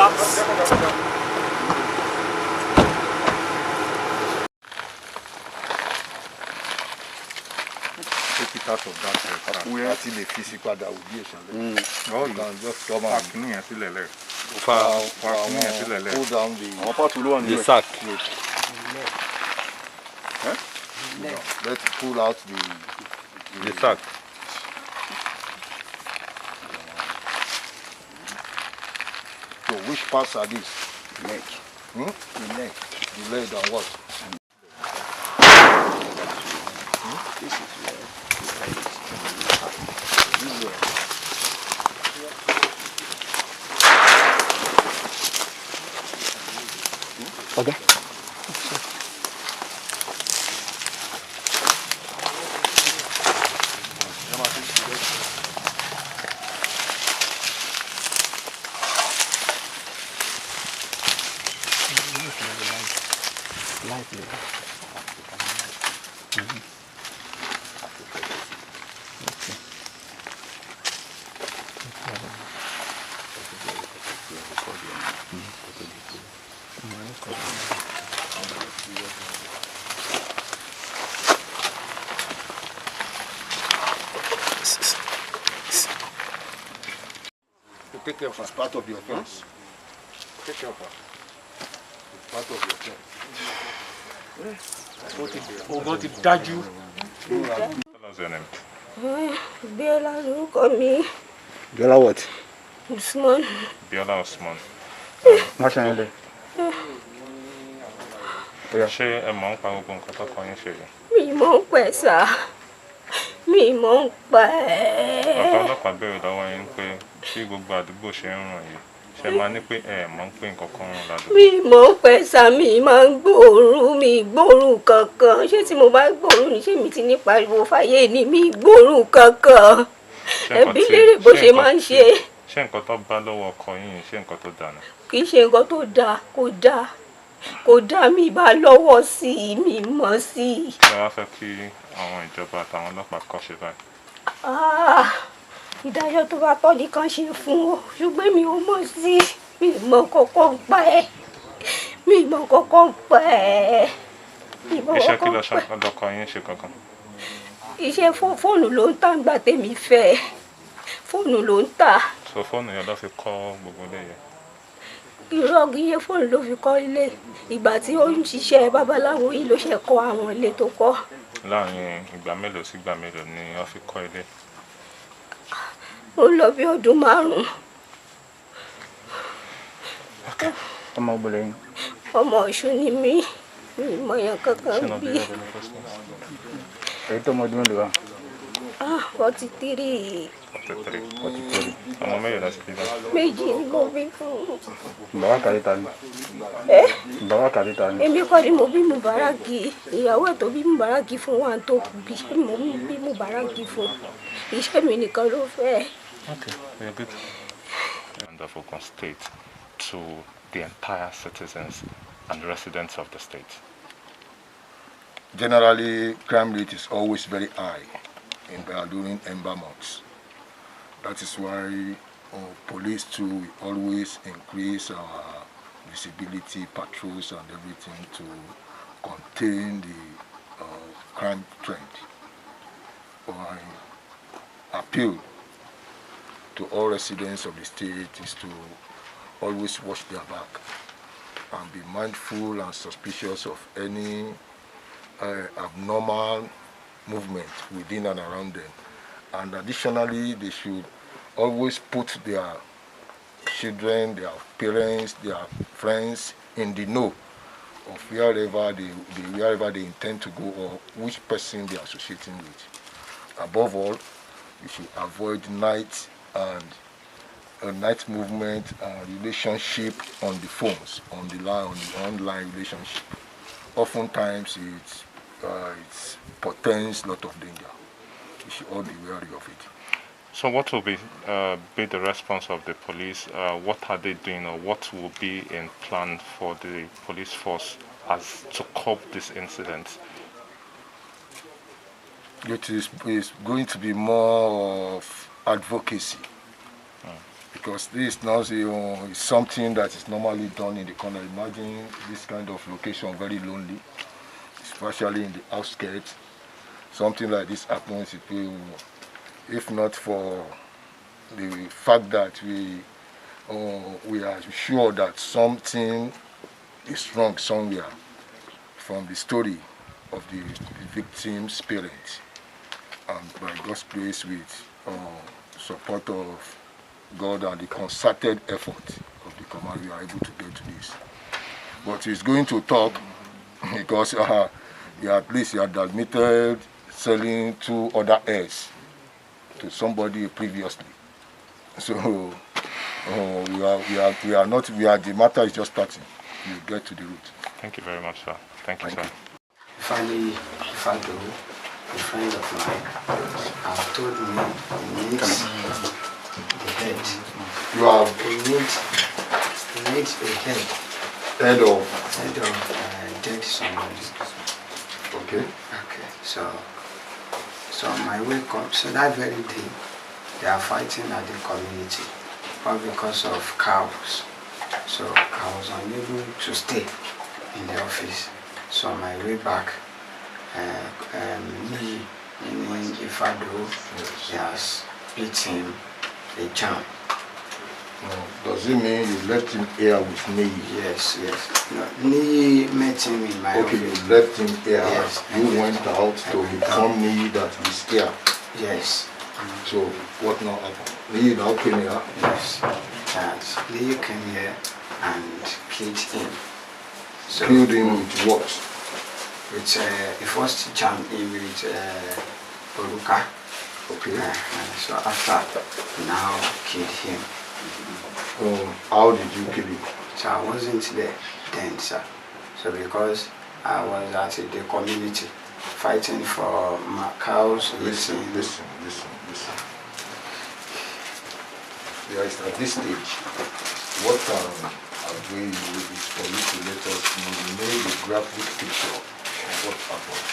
Relax. Take it out of that until the physical that will be a challenge. Oh, you can just come and pull down the sack. No, let's pull out the sack. So which parts are these? Neck. The neck. The leg and what? This is where Okay. Take care of as part of your offense. Take care of her. It's part of your offense. Oh, God, it died you. Tell us your name. Biola lórúkọ mi. Biola what? Usman. Biola Usman. Nationally. Ṣé ẹ mọ̀ ń pa gbogbo nǹkan tó kọ yín ṣe yìí? Mi mọ̀ ń pẹ́ sá. Mi mọ̀ ń pa ẹ́. Ọ̀gá ọlọ́pàá béèrè lọ́wọ́ yín pé bí gbogbo àdúgbò ṣe ń rùn yìí, ṣé máa ní pé ẹ mọ̀ ń pé nǹkan kan rùn ládùúgbò? Mi mọ̀ ń pẹ́ sá, mi máa ń gbóòórùn, mi gbóòórùn kankan. Ṣé tí mo bá gbóòórùn ní ṣé mi ti ní pariwo fáyé ni mi gbóòórùn kankan. Ẹbí léèrè bó ṣe máa ń ṣe. Ṣé nǹkan tó bá lọ́wọ́ ọkọ yín ṣé nǹkan tó dáa ni? Kì í ṣe nǹkan tó dáa, kò dáa. Kò dáa, mi bá lọ́wọ́ sí i, mi mọ̀ sí i. Ṣé wàá fẹ́ kí àwọn ìjọba àtàwọn ọlọ́pàá kọ́ ṣe báyìí? Ìdájọ́ tó bá tọ́ nìkan ṣe fún ọ, ṣùgbọ́n mi ò mọ̀ sí i. Mi mọ̀ kọ́kọ́ ń pa ẹ́. Mi mọ̀ kọ́kọ́ ń pa ẹ́. Iṣẹ́ kí lọ́kọ yín ṣe kankan? Iṣẹ́ fóònù ló ń tà ńgbà tèmi fẹ́. Fóònù ló ń tà. So fóònù yẹn ló fi kọ́ gbogbo ilé yẹn? Irọ́ iye fóònù ló fi kọ́ ilé. Ìgbà tí ó ń ṣiṣẹ́ babaláwo yìí ló ṣe kọ́ àwọn ilé tó kọ́. Láàárín ìgbà mélòó sí ìgbà mélòó ni wọ́n fi kọ́ ilé? Ó lọ bí ọdún 5. Ọmọ ọgbọ̀lẹ̀ yín. Ọmọ Ọ̀ṣun ni mí. Mi mọ̀ yàn kankan bí. Èyí tó mọ ọdún mélòó wá? 43. 43. Ọmọ mẹ́rin láti bí bá. Méjì ni mo bí fún. Bàbá kàdíta ni. Bàbá kàdíta ni. Èmi kọ́ ni mo bí Mubaraki. Ìyàwó ẹ̀ tó bí Mubaraki fún wa tó bí mo bí Mubaraki fún. Iṣẹ́ mi nìkan ló fẹ́. Okay, we are good. And of Ogun State to the entire citizens and residents of the state. Generally, crime rate is always very high during ember months. That is why police too always increase our visibility, patrols and everything to contain the crime trend. My appeal to all residents of the state is to always watch their back and be mindful and suspicious of any abnormal movement within and around them. And additionally, they should always put their children, their parents, their friends in the know of wherever they intend to go or which person they are associating with. Above all, you should avoid night and night movement and relationship on the phones, on the line, on the online relationship. Oftentimes it portends a lot of danger. We should all be wary of it. So what will be the response of the police? What are they doing, or what will be in plan for the police force as to cope this incident? It is going to be more of advocacy. because this is not is something that is normally done in the corner. Imagine this kind of location, very lonely, especially in the outskirts. Something like this happens, it will, if not for the fact that we are sure that something is wrong somewhere from the story of the victim's parents, and by God's grace, with support of God and the concerted effort of the command, we are able to get to this. But he's going to talk because he had admitted selling 2 other heirs to somebody previously. So the matter is just starting. You get to the root. Thank you very much, sir. Thank you, sir. Finally, Ifadowo, a friend of mine, have told me he needs the head. You have He needs a head. Head of Dead somebody. okay. Okay, so on my way so that very day, they are fighting at the community, all because of cows. So I was unable to stay in the office. So on my way back, me, meaning Ifadowo, he has split him a jam. Does it mean you left him here with Nìyí? Yes. No, Nìyí met him in my Okay, office. you left him here. Yes. You went out to inform Nìyí that he's here. Yes. So what now happened? Nìyí now came here. Yes. That Nìyí came here and killed him. So Killed him with what? With he first jammed him with Oruka. Okay. So after, now killed him. How did you kill him? So I wasn't there then, sir. So because I was at the community fighting for my cows. Listen. Yes, at this stage, what agree is for you to let us know. You made a graphic picture of what happened.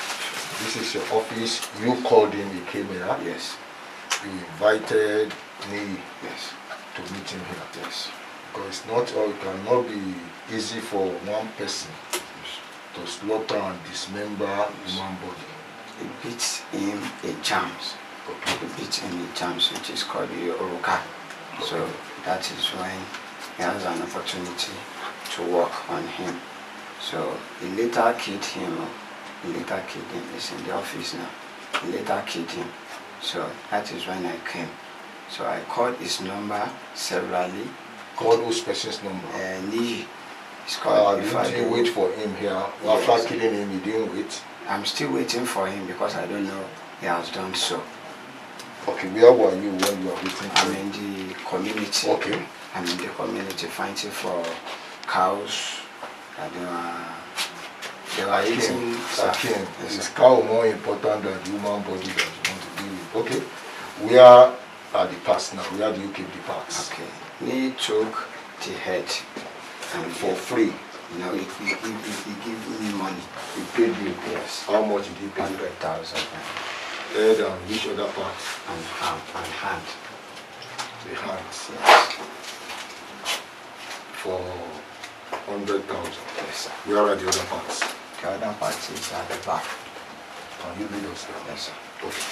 This is your office. You called him. He came here. Yes. You invited Nìyí. Yes. To meet him here. Yes. Because it cannot be easy for one person to slaughter and dismember human body. He beats him a jams. Okay. He beats him a jams, which is called the Oruka. Okay. So that is when he has an opportunity to work on him. So he later killed him. He's in the office now. He later killed him. So that is when I came. So I called his number severally. Called whose person's number? Nìyí. It's called Did you wait for him here? Yes. After killing him, you didn't wait? I'm still waiting for him because I don't know he has done so. Okay, where were you when you were waiting for I'm him? in the community. Okay. I'm in the community fighting for cows. They were eating. Akin, Yes, is sir. cow more important than the human body that you want to deal with? Okay. Where are the parts now? Where do you keep the parts? Okay. Nìyí took the head and For free. No, he gave me money. He paid you. Yes. How much did he pay? 100,000 Head and which other part? and hand. The hands. Yes. For 100,000. Yes, sir. Where are the other parts? The other part is at the back. Can you lead us there? Yes, sir. Okay.